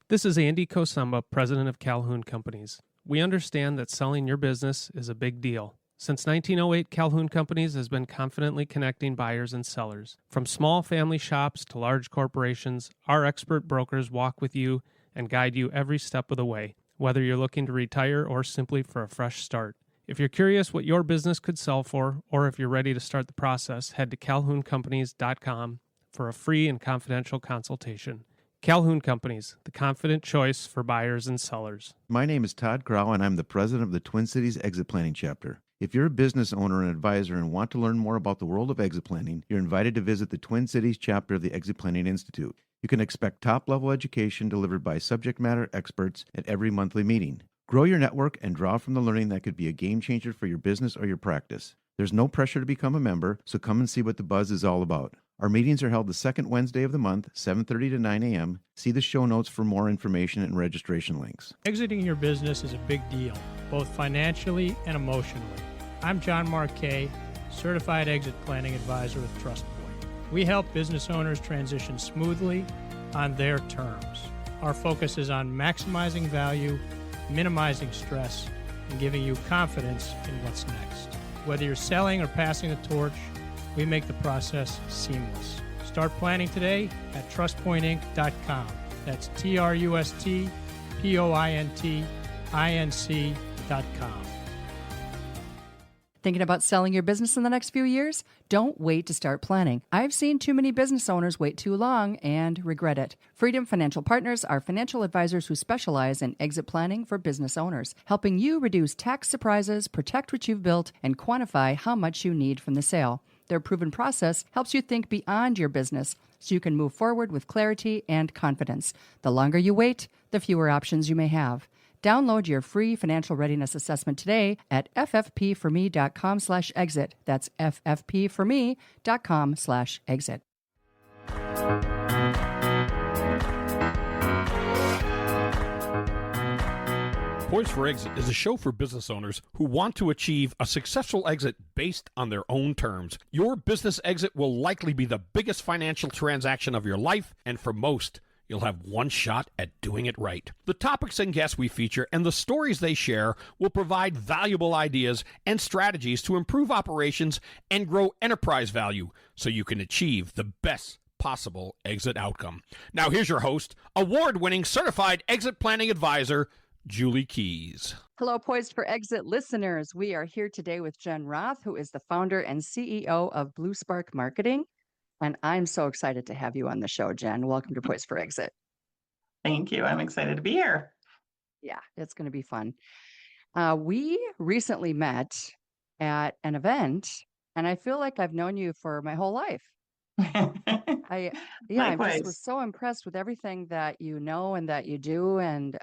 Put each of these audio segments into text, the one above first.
This is Andy Kosumba, president of Calhoun Companies. We understand that selling your business is a big deal. Since 1908, Calhoun Companies has been confidently connecting buyers and sellers. From small family shops to large corporations, our expert brokers walk with you and guide you every step of the way, whether you're looking to retire or simply for a fresh start. If you're curious what your business could sell for, or if you're ready to start the process, head to calhouncompanies.com for a free and confidential consultation. Calhoun Companies, the confident choice for buyers and sellers. My name is Todd Crow, and I'm the president of the Twin Cities Exit Planning Chapter. If you're a business owner and advisor and want to learn more about the world of exit planning, you're invited to visit the Twin Cities chapter of the Exit Planning Institute. You can expect top-level education delivered by subject matter experts at every monthly meeting. Grow your network and draw from the learning that could be a game changer for your business or your practice. There's no pressure to become a member, so come and see what the buzz is all about. Our meetings are held the second Wednesday of the month, 7:30 to 9 a.m. See the show notes for more information and registration links. Exiting your business is a big deal, both financially and emotionally. I'm John Marquet, Certified Exit Planning Advisor with TrustPoint. We help business owners transition smoothly on their terms. Our focus is on maximizing value, minimizing stress, and giving you confidence in what's next. Whether you're selling or passing the torch, we make the process seamless. Start planning today at trustpointinc.com. That's trustpointinc.com. Thinking about selling your business in the next few years? Don't wait to start planning. I've seen too many business owners wait too long and regret it. Freedom Financial Partners are financial advisors who specialize in exit planning for business owners, helping you reduce tax surprises, protect what you've built, and quantify how much you need from the sale. Their proven process helps you think beyond your business so you can move forward with clarity and confidence. The longer you wait, the fewer options you may have. Download your free financial readiness assessment today at ffpforme.com/exit. That's ffpforme.com/exit. Poised for Exit is a show for business owners who want to achieve a successful exit based on their own terms. Your business exit will likely be the biggest financial transaction of your life, and for most, you'll have one shot at doing it right. The topics and guests we feature and the stories they share will provide valuable ideas and strategies to improve operations and grow enterprise value so you can achieve the best possible exit outcome. Now here's your host, award-winning certified exit planning advisor, Julie Keys. Hello, Poised for Exit listeners. We are here today with Jen Roth, who is the founder and CEO of Sparq Marketing. And I'm so excited to have you on the show, Jen. Welcome to Poised for Exit. Thank you. I'm excited to be here. Yeah, it's going to be fun. We recently met at an event, and I feel like I've known you for my whole life. I just was so impressed with everything that you know and that you do, and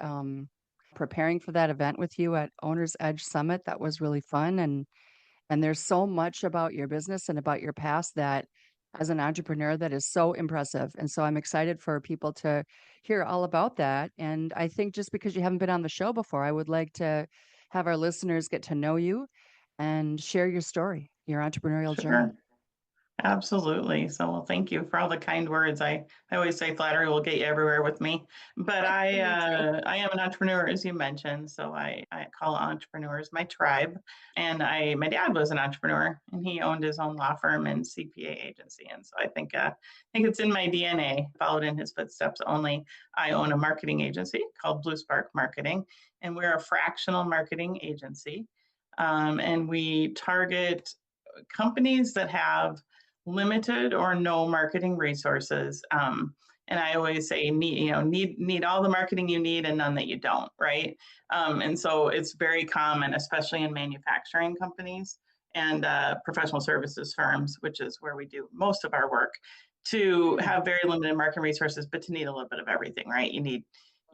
preparing for that event with you at Owner's Edge Summit. That was really fun, and there's so much about your business and about your past that, as an entrepreneur, that is so impressive. And so I'm excited for people to hear all about that. And I think just because you haven't been on the show before, I would like to have our listeners get to know you and share your story, your entrepreneurial journey. Absolutely. So thank you for all the kind words. I always say flattery will get you everywhere with me. But I am an entrepreneur, as you mentioned. So I call entrepreneurs my tribe. And my dad was an entrepreneur, and he owned his own law firm and CPA agency. And so I think it's in my DNA, followed in his footsteps. Only I own a marketing agency called Sparq Marketing, and we're a fractional marketing agency. And we target companies that have limited or no marketing resources. And I always say need all the marketing you need and none that you don't, right? And so it's very common, especially in manufacturing companies and professional services firms, which is where we do most of our work, to have very limited marketing resources, but to need a little bit of everything, right? You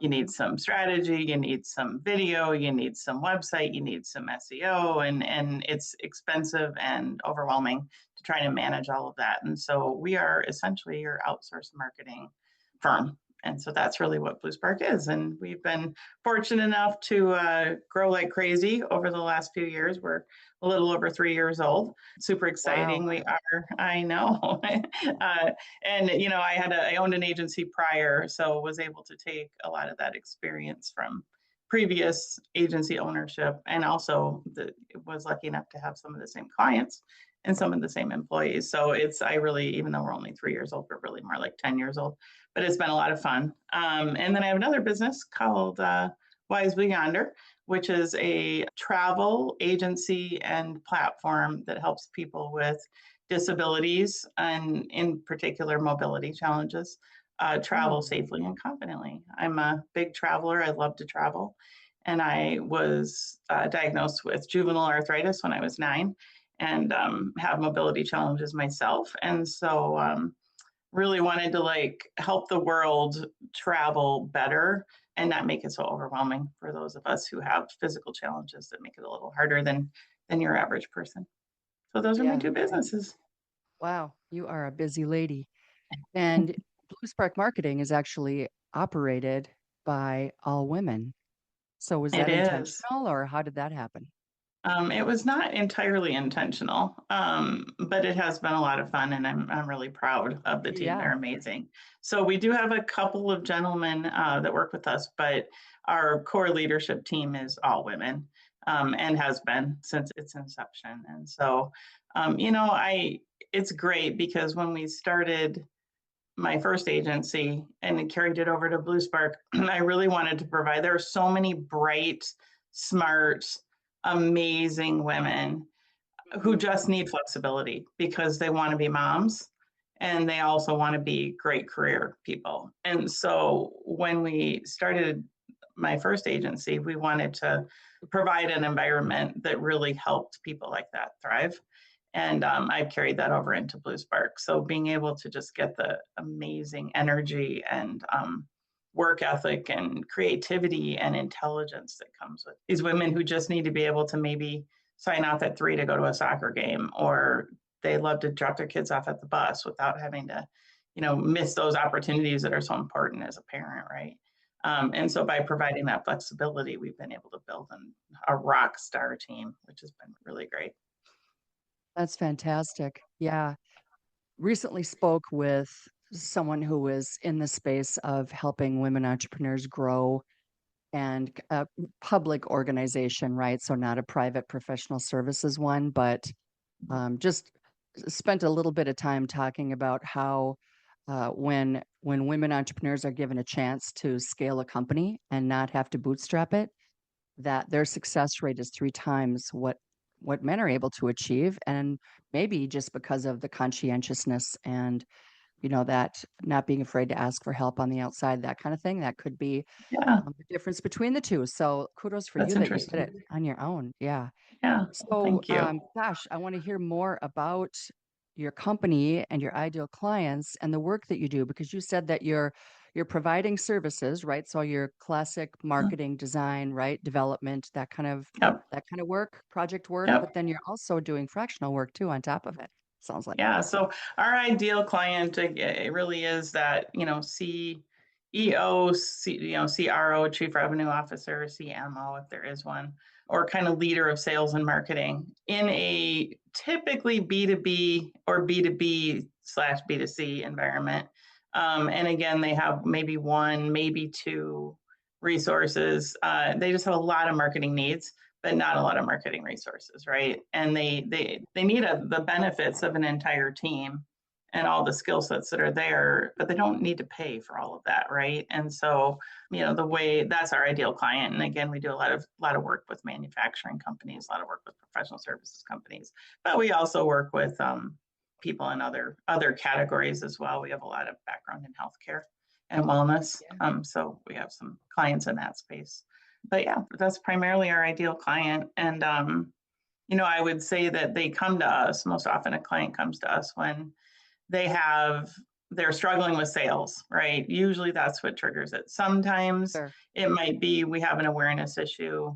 need some strategy, you need some video, you need some website, you need some SEO, and it's expensive and overwhelming to try to manage all of that. And so we are essentially your outsourced marketing firm. And so that's really what Blue Sparq is. And we've been fortunate enough to grow like crazy over the last few years. We're a little over 3 years old. Super exciting. Wow. We are, I know. And, I owned an agency prior, so was able to take a lot of that experience from previous agency ownership, and also was lucky enough to have some of the same clients and some of the same employees. So I really, even though we're only 3 years old, we're really more like 10 years old, but it's been a lot of fun. And then I have another business called Wise Yonder, which is a travel agency and platform that helps people with disabilities and in particular mobility challenges travel safely and confidently. I'm a big traveler. I love to travel. And I was diagnosed with juvenile arthritis when I was 9 and have mobility challenges myself. And so really wanted to help the world travel better and not make it so overwhelming for those of us who have physical challenges that make it a little harder than your average person. So those are my 2 businesses. Wow, you are a busy lady. And Blue Sparq Marketing is actually operated by all women. So was that It is. intentional, or how did that happen? It was not entirely intentional, but it has been a lot of fun, and I'm really proud of the team. Yeah. They're amazing. So we do have a couple of gentlemen that work with us, but our core leadership team is all women, and has been since its inception. And so, it's great because when we started my first agency and carried it over to Blue Sparq, I really wanted to provide. There are so many bright, smart, amazing women who just need flexibility because they want to be moms and they also want to be great career people. And so when we started my first agency, we wanted to provide an environment that really helped people like that thrive. And I've carried that over into Blue Sparq. So being able to just get the amazing energy and work ethic and creativity and intelligence that comes with these women who just need to be able to maybe sign off at 3 to go to a soccer game, or they love to drop their kids off at the bus without having to, miss those opportunities that are so important as a parent, right? And so by providing that flexibility, we've been able to build a rock star team, which has been really great. That's fantastic. Yeah. Recently spoke with someone who was in the space of helping women entrepreneurs grow, and a public organization, right? So not a private professional services one, but just spent a little bit of time talking about how when women entrepreneurs are given a chance to scale a company and not have to bootstrap it, that their success rate is 3 times what men are able to achieve. And maybe just because of the conscientiousness and, that not being afraid to ask for help on the outside, that kind of thing, that could be the difference between the two. So kudos for That's you that you did it interesting. on your own. Yeah. Yeah, So, thank you. gosh, I want to hear more about your company and your ideal clients and the work that you do, because you said that you're providing services, right? So your classic marketing, design, right, development, that kind of Yep, work, project work, yep. but then you're also doing fractional work too on top of it. Sounds like. Yeah, so our ideal client it really is that, CEO, CRO, Chief Revenue Officer, CMO, if there is one, or kind of leader of sales and marketing in a typically B2B or B2B/B2C environment. And again, they have maybe 1, maybe 2 resources. They just have a lot of marketing needs, but not a lot of marketing resources, right? And they need the benefits of an entire team and all the skill sets that are there, but they don't need to pay for all of that, right? And so, the way that's our ideal client. And again, we do a lot of work with manufacturing companies, a lot of work with professional services companies, but we also work with people in other categories as well. We have a lot of background in healthcare and wellness, so we have some clients in that space. But yeah, that's primarily our ideal client. And, I would say that they come to us, most often a client comes to us when they're struggling with sales, right? Usually that's what triggers it. Sometimes it might be we have an awareness issue.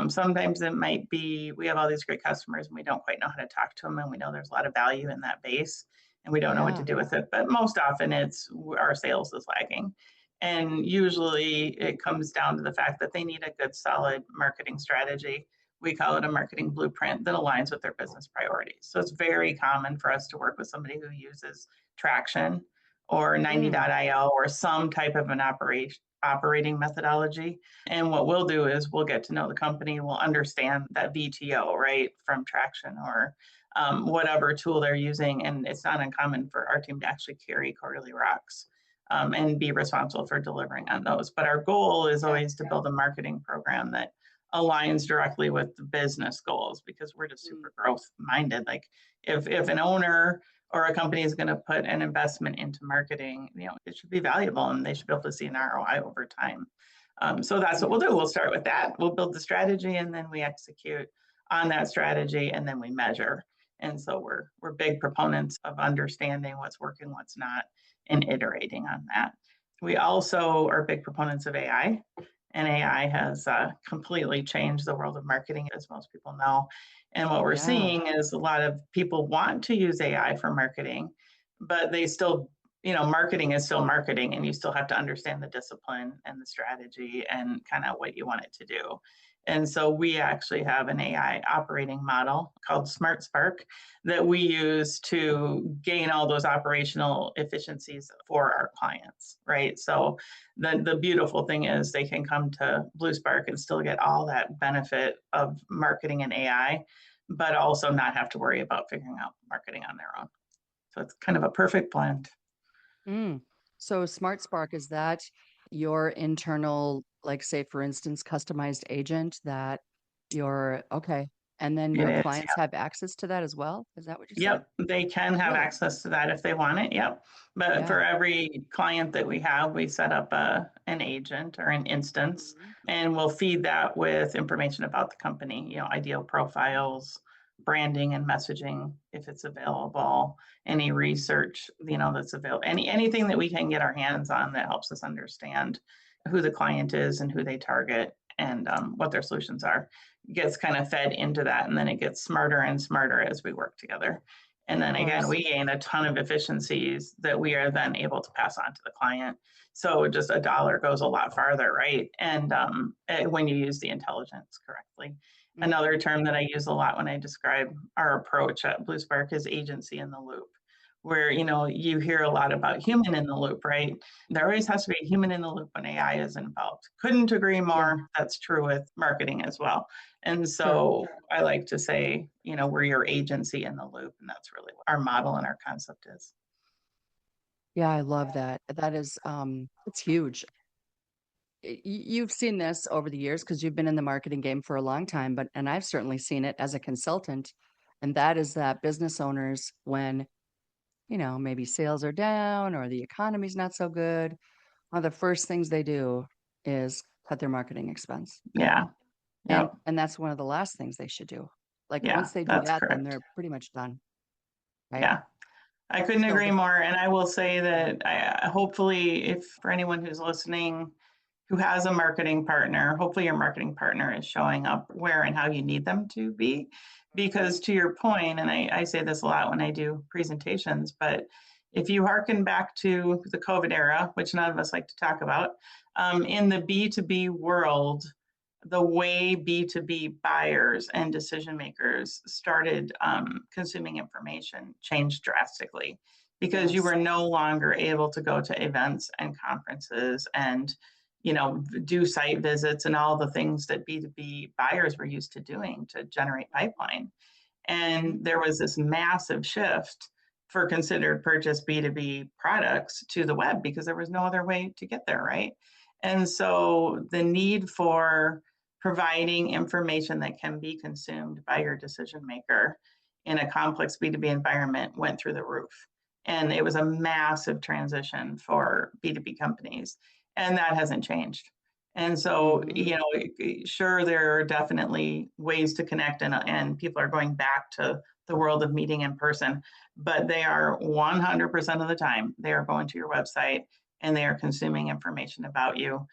Sometimes it might be we have all these great customers and we don't quite know how to talk to them, and we know there's a lot of value in that base and we don't know what to do with it. But most often it's our sales is lagging. And usually it comes down to the fact that they need a good, solid marketing strategy. We call it a marketing blueprint that aligns with their business priorities. So it's very common for us to work with somebody who uses Traction or 90.io or some type of an operating methodology. And what we'll do is we'll get to know the company, we'll understand that VTO, right, from Traction or whatever tool they're using. And it's not uncommon for our team to actually carry quarterly rocks and be responsible for delivering on those. But our goal is always to build a marketing program that aligns directly with the business goals, because we're just super growth minded. Like if an owner or a company is going to put an investment into marketing, it should be valuable and they should be able to see an ROI over time. So that's what we'll do. We'll start with that. We'll build the strategy and then we execute on that strategy and then we measure. And so we're big proponents of understanding what's working, what's not, and iterating on that. We also are big proponents of AI, and AI has completely changed the world of marketing, as most people know. And what we're seeing is a lot of people want to use AI for marketing, but they still, marketing is still marketing, and you still have to understand the discipline and the strategy and kind of what you want it to do. And so we actually have an AI operating model called Sparq that we use to gain all those operational efficiencies for our clients, right? So the beautiful thing is they can come to Sparq and still get all that benefit of marketing and AI, but also not have to worry about figuring out marketing on their own. So it's kind of a perfect blend. So Sparq, is that your internal, like, say, for instance, customized agent that okay. And then your clients have access to that as well? Is that what you said? Yep, they can have access to that if they want it. Yep. But for every client that we have, we set up an agent or an instance, and we'll feed that with information about the company, ideal profiles, branding and messaging if it's available, any research, that's available, anything that we can get our hands on that helps us understand who the client is and who they target and what their solutions are, gets kind of fed into that. And then it gets smarter and smarter as we work together. And then again, we gain a ton of efficiencies that we are then able to pass on to the client. So just a dollar goes a lot farther, right? And when you use the intelligence correctly. Another term that I use a lot when I describe our approach at Sparq is agency in the loop, where, you hear a lot about human in the loop, right? There always has to be a human in the loop when AI is involved. Couldn't agree more. That's true with marketing as well. And so I like to say, we're your agency in the loop, and that's really what our model and our concept is. Yeah, I love that. That is, it's huge. You've seen this over the years because you've been in the marketing game for a long time, and I've certainly seen it as a consultant. And that is that business owners, when, maybe sales are down or the economy's not so good, one of the first things they do is cut their marketing expense. Yeah. Yep. And that's one of the last things they should do. Like once they do that, then they're pretty much done. Right? Yeah. I couldn't agree more. And I will say that hopefully, if for anyone who's listening who has a marketing partner, hopefully your marketing partner is showing up where and how you need them to be. Because to your point, and I say this a lot when I do presentations, but if you hearken back to the COVID era, which none of us like to talk about, in the B2B world, the way B2B buyers and decision makers started consuming information changed drastically, because you were no longer able to go to events and conferences and do site visits and all the things that B2B buyers were used to doing to generate pipeline. And there was this massive shift for considered purchase B2B products to the web because there was no other way to get there, right? And so the need for providing information that can be consumed by your decision maker in a complex B2B environment went through the roof. And it was a massive transition for B2B companies. And that hasn't changed. And so, sure, there are definitely ways to connect and people are going back to the world of meeting in person, but they are 100% of the time, they are going to your website and they are consuming information about you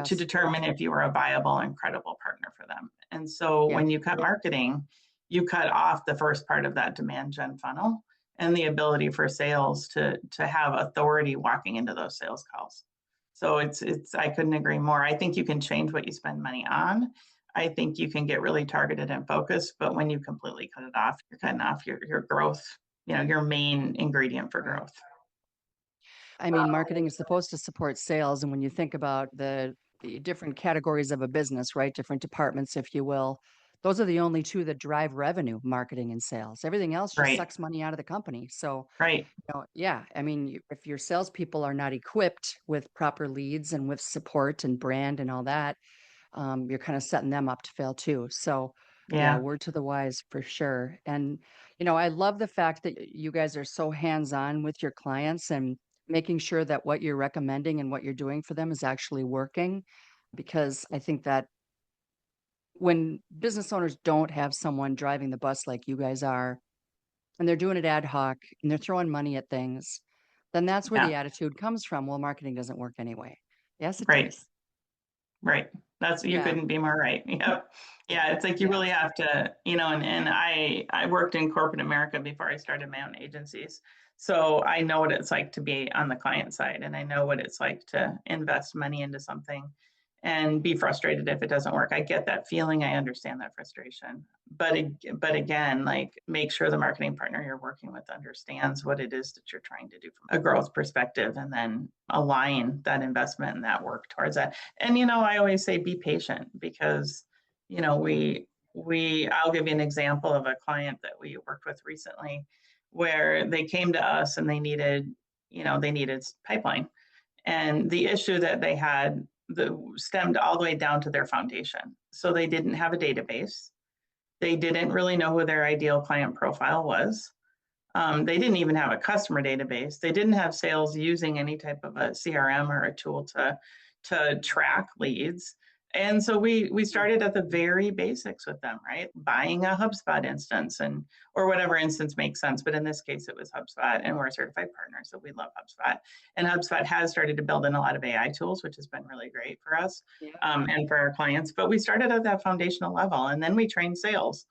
to determine if you are a viable and credible partner for them. And so when you cut marketing, you cut off the first part of that demand gen funnel and the ability for sales to have authority walking into those sales calls. So I couldn't agree more. I think you can change what you spend money on. I think you can get really targeted and focused, but when you completely cut it off, you're cutting off your growth, your main ingredient for Right. growth. I mean, marketing is supposed to support sales. And when you think about the different categories of a business, right? Different departments, if you will, those are the only two that drive revenue, marketing and sales. Everything else just Right. sucks money out of the company. So, Right. yeah, I mean, if your salespeople are not equipped with proper leads and with support and brand and all that, you're kind of setting them up to fail too. So, yeah, Yeah. word to the wise for sure. And, I love the fact that you guys are so hands-on with your clients and making sure that what you're recommending and what you're doing for them is actually working. Because I think that when business owners don't have someone driving the bus like you guys are, and they're doing it ad hoc and they're throwing money at things, then that's where Yeah. the attitude comes from. Well, marketing doesn't work anyway. Yes, it Right. does. Right. You Yeah. couldn't be more right. Yep. Yeah. It's like you Yeah. really have to, and I worked in corporate America before I started my own agencies. So I know what it's like to be on the client side, and I know what it's like to invest money into something and be frustrated if it doesn't work. I get that feeling. I understand that frustration. But again, like, make sure the marketing partner you're working with understands what it is that you're trying to do from a growth perspective, and then align that investment and that work towards that. And I always say be patient, because I'll give you an example of a client that we worked with recently, where they came to us and they needed pipeline. And the issue that they had stemmed all the way down to their foundation. So they didn't have a database. They didn't really know who their ideal client profile was. They didn't even have a customer database. They didn't have sales using any type of a CRM or a tool to track leads. And so we started at the very basics with them, right? Buying a HubSpot instance, or whatever instance makes sense. But in this case, it was HubSpot, and we're a certified partner, so we love HubSpot. And HubSpot has started to build in a lot of AI tools, which has been really great for us, Yeah. and for our clients. But we started at that foundational level, and then we trained sales.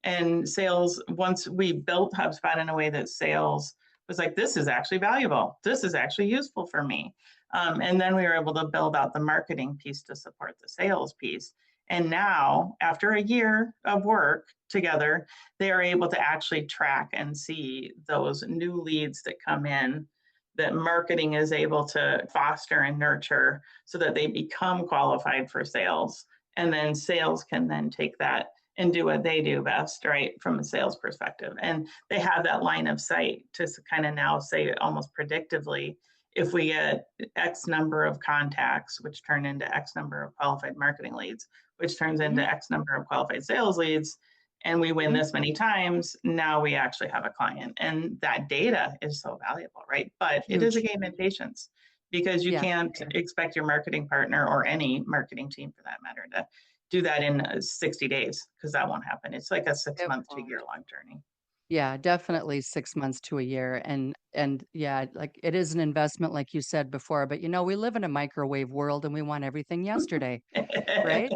And sales, once we built HubSpot in a way that sales was like, this is actually valuable, this is actually useful for me. And then we were able to build out the marketing piece to support the sales piece. And now, after a year of work together, they are able to actually track and see those new leads that come in, that marketing is able to foster and nurture, so that they become qualified for sales. And then sales can then take that and do what they do best, right, from a sales perspective. And they have that line of sight to kind of now say, almost predictively, if we get X number of contacts, which turn into X number of qualified marketing leads, which turns into X number of qualified sales leads, and we win this many times, now we actually have a client. And that data is so valuable, right? But it is a game in patience, because you can't expect your marketing partner, or any marketing team for that matter, to do that in 60 days, because that won't happen. It's like a 6-month to year-long journey. Yeah, definitely 6 months to a year. And yeah, like, it is an investment, like you said before, but we live in a microwave world and we want everything yesterday, right?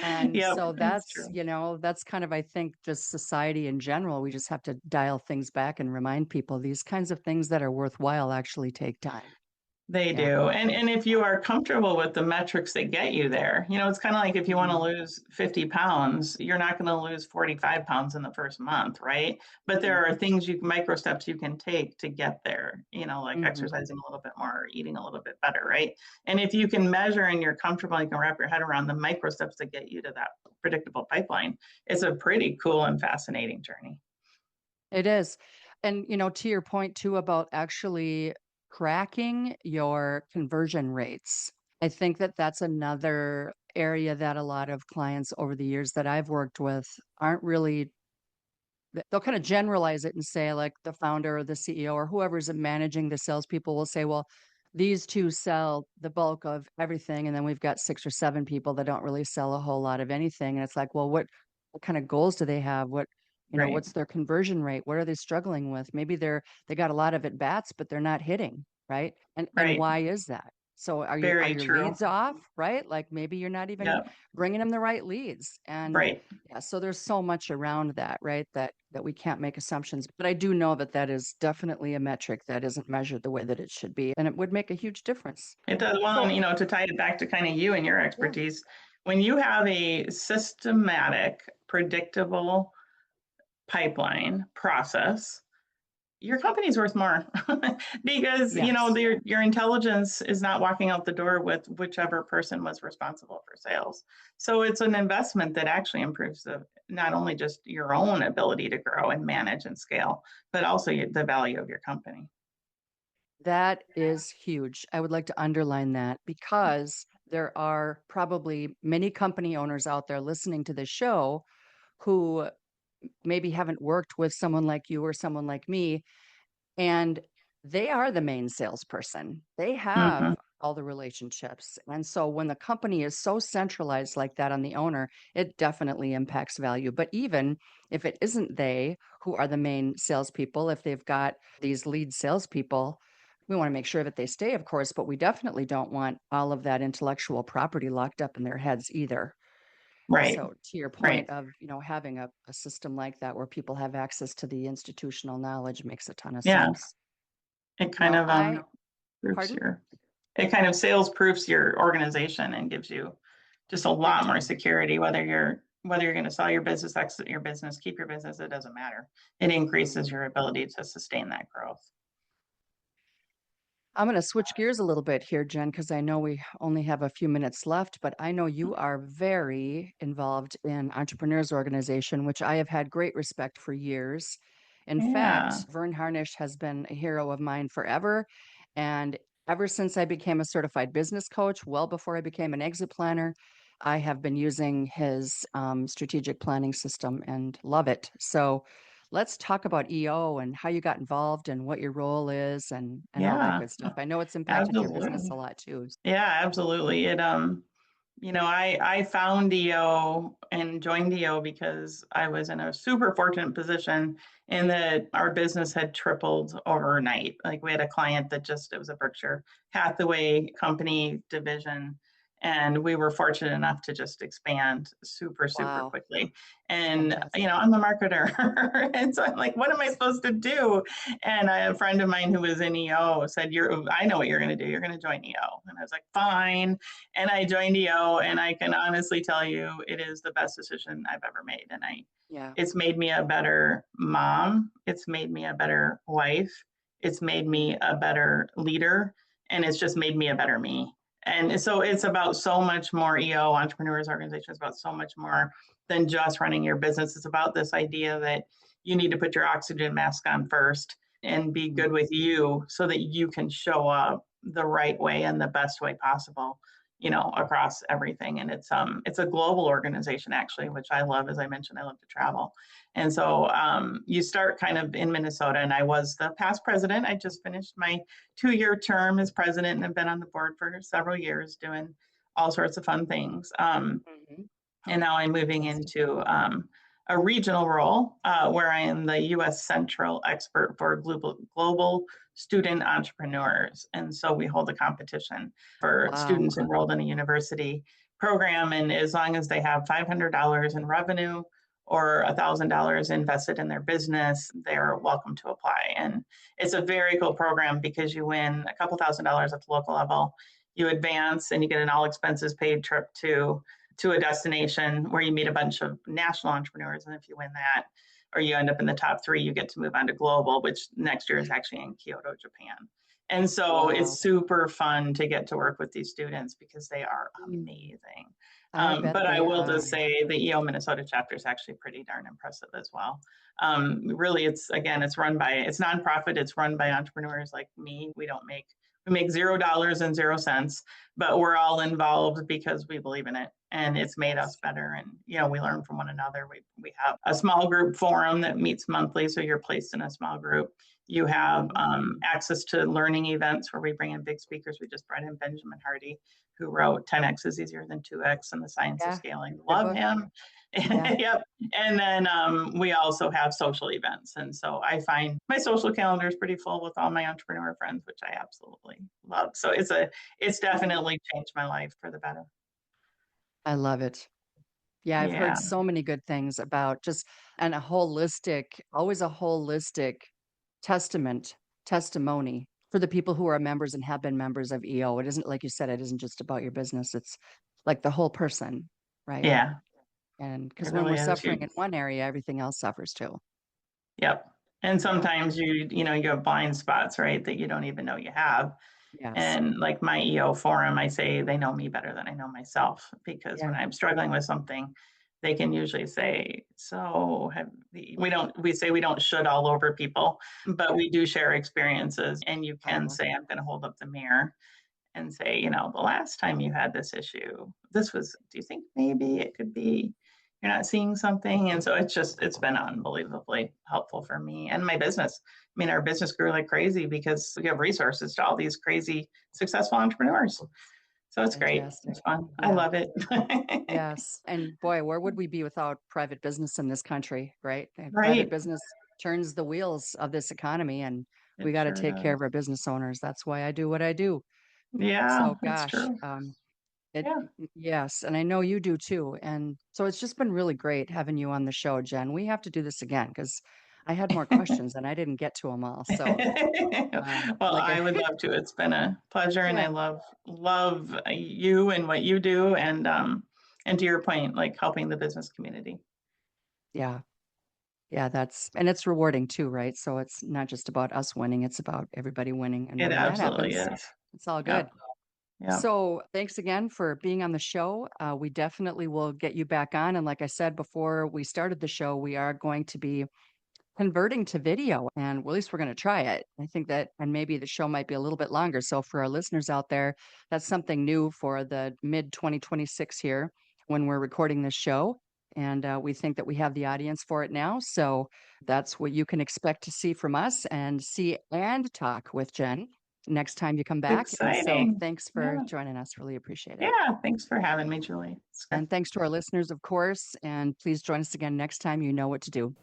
And Yep, so that's that's, true. that's kind of, I think, just society in general. We just have to dial things back and remind people these kinds of things that are worthwhile actually take time. They Yeah. do. And if you are comfortable with the metrics that get you there, it's kind of like, if you want to lose 50 pounds, you're not going to lose 45 pounds in the first month, right? But there are things, micro steps you can take to get there, like exercising a little bit more, or eating a little bit better, right? And if you can measure and you're comfortable, you can wrap your head around the micro steps that get you to that predictable pipeline. It's a pretty cool and fascinating journey. It is. And, to your point too about actually tracking your conversion rates, I think that that's another area that a lot of clients over the years that I've worked with aren't really, they'll kind of generalize it and say, like, the founder or the CEO or whoever's managing the salespeople will say, well, these two sell the bulk of everything. And then we've got 6 or 7 people that don't really sell a whole lot of anything. And it's like, well, what kind of goals do they have? Right. What's their conversion rate? What are they struggling with? Maybe they got a lot of at bats, but they're not hitting, right? And Right. why is that? So are Very your true. leads off, right? Like maybe you're not even Yeah. bringing them the right leads. And Right. yeah, so there's so much around that, right? That we can't make assumptions. But I do know that that is definitely a metric that isn't measured the way that it should be, and it would make a huge difference. It does. Well, So and to tie it back to kind of you and your yeah, expertise, when you have a systematic, predictable pipeline process, your company's worth more because yes. your intelligence is not walking out the door with whichever person was responsible for sales. So it's an investment that actually improves not only just your own ability to grow and manage and scale, but also the value of your company. That is huge. I would like to underline that because there are probably many company owners out there listening to this show who maybe haven't worked with someone like you or someone like me, and they are the main salesperson. They have Mm-hmm. all the relationships. And so when the company is so centralized like that on the owner, it definitely impacts value. But even if it isn't they who are the main salespeople, if they've got these lead salespeople, we want to make sure that they stay, of course, but we definitely don't want all of that intellectual property locked up in their heads either. Right. So to your Right. point of, having a system like that where people have access to the institutional knowledge makes a ton of Yeah. sense. It kind of proofs Pardon? it kind of sales proofs your organization and gives you just a Big lot more time. security, whether you're going to sell your business, exit your business, keep your business, it doesn't matter. It increases your ability to sustain that growth. I'm going to switch gears a little bit here, Jen, because I know we only have a few minutes left, but I know you are very involved in Entrepreneurs Organization, which I have had great respect for years. In Yeah. fact, Vern Harnish has been a hero of mine forever. And ever since I became a certified business coach, well before I became an exit planner, I have been using his strategic planning system and love it. So let's talk about EO and how you got involved and what your role is and all that Yeah. good stuff. I know it's impacted your business a Absolutely. lot too. Yeah, absolutely. I found EO and joined EO because I was in a super fortunate position in that our business had tripled overnight. Like we had a client that it was a Berkshire Hathaway company division. And we were fortunate enough to just expand super Wow, quickly. And, fantastic. I'm a marketer. And so I'm like, what am I supposed to do? And a friend of mine who was in EO said, I know what you're going to do. You're going to join EO. And I was like, fine. And I joined EO, and I can honestly tell you it is the best decision I've ever made. And Yeah. it's made me a better mom. It's made me a better wife. It's made me a better leader, and it's just made me a better me. And so it's about so much more. EO Entrepreneurs Organization is about so much more than just running your business. It's about this idea that you need to put your oxygen mask on first and be good with you so that you can show up the right way and the best way possible, across everything. And it's a global organization actually, which I love. As I mentioned, I love to travel. And so you start kind of in Minnesota, and I was the past president. I just finished my 2-year term as president and have been on the board for several years doing all sorts of fun things. And now I'm moving into a regional role where I am the U.S. Central expert for global student entrepreneurs. And so we hold a competition for students enrolled in a university program. And as long as they have $500 in revenue or $1,000 invested in their business, they're welcome to apply. And it's a very cool program because you win a couple $1,000s at the local level. You advance and you get an all expenses paid trip to a destination where you meet a bunch of national entrepreneurs. And if you win that, or you end up in the top 3, you get to move on to global, which next year is actually in Kyoto, Japan. And so it's super fun to get to work with these students because they are amazing. But I will just say the EO Minnesota chapter is actually pretty darn impressive as well. Really, it's nonprofit. It's run by entrepreneurs like me. We make $0 and 0 cents, but we're all involved because we believe in it, and it's made us better. And we learn from one another. We have a small group forum that meets monthly, so you're placed in a small group. You have access to learning events where we bring in big speakers. We just brought in Benjamin Hardy, who wrote 10x is easier than 2x and the science of Yeah, scaling. good Love book. him. Yeah. Yep. And then we also have social events. And so I find my social calendar is pretty full with all my entrepreneur friends, which I absolutely love. So it's definitely changed my life for the better. I love it. Yeah, I've heard Yeah. so many good things about just and always a holistic testimony for the people who are members and have been members of EO. It isn't, like you said, it isn't just about your business. It's like the whole person, right? Yeah. And It because when really we're is. suffering in one area, everything else suffers too. Yep. And sometimes you have blind spots, right, that you don't even know you have. Yes. And like my EO forum, I say they know me better than I know myself, because when Yeah. I'm struggling with something, they can usually say, so we say we don't should all over people, but we do share experiences. And you can say, I'm going to hold up the mirror and say, the last time you had this issue, do you think maybe it could be you're not seeing something? And so it's been unbelievably helpful for me and my business. I mean, our business grew like crazy because we have resources to all these crazy successful entrepreneurs. So it's great. Fantastic. It's fun. Yeah. I love it. Yes. And boy, where would we be without private business in this country, right? And private Right. business turns the wheels of this economy, and we It got to sure take care does. of our business owners. That's why I do what I do. Yeah, So that's gosh, true. Yeah. yes, and I know you do too. And so it's just been really great having you on the show, Jen. We have to do this again because I had more questions and I didn't get to them all. So, Well, like, I would love to. It's been a pleasure, and I yeah, love you and what you do, and to your point, like helping the business community. yeah, yeah, and it's rewarding too, right? So it's not just about us winning, it's about everybody winning. And It when that absolutely happens, is. it's all good. Yep. Yep. So thanks again for being on the show. We definitely will get you back on. And like I said before we started the show, we are going to be converting to video, and at least we're going to try it. I think that, and maybe the show might be a little bit longer. So for our listeners out there, that's something new for the mid 2026 here when we're recording this show. And we think that we have the audience for it now. So that's what you can expect to see from us and see and talk with Jen next time you come back. And so Exciting. thanks for joining us. Really appreciate it. Yeah. Thanks for having me, Julie. And thanks to our listeners, of course. And please join us again next time. You know what to do.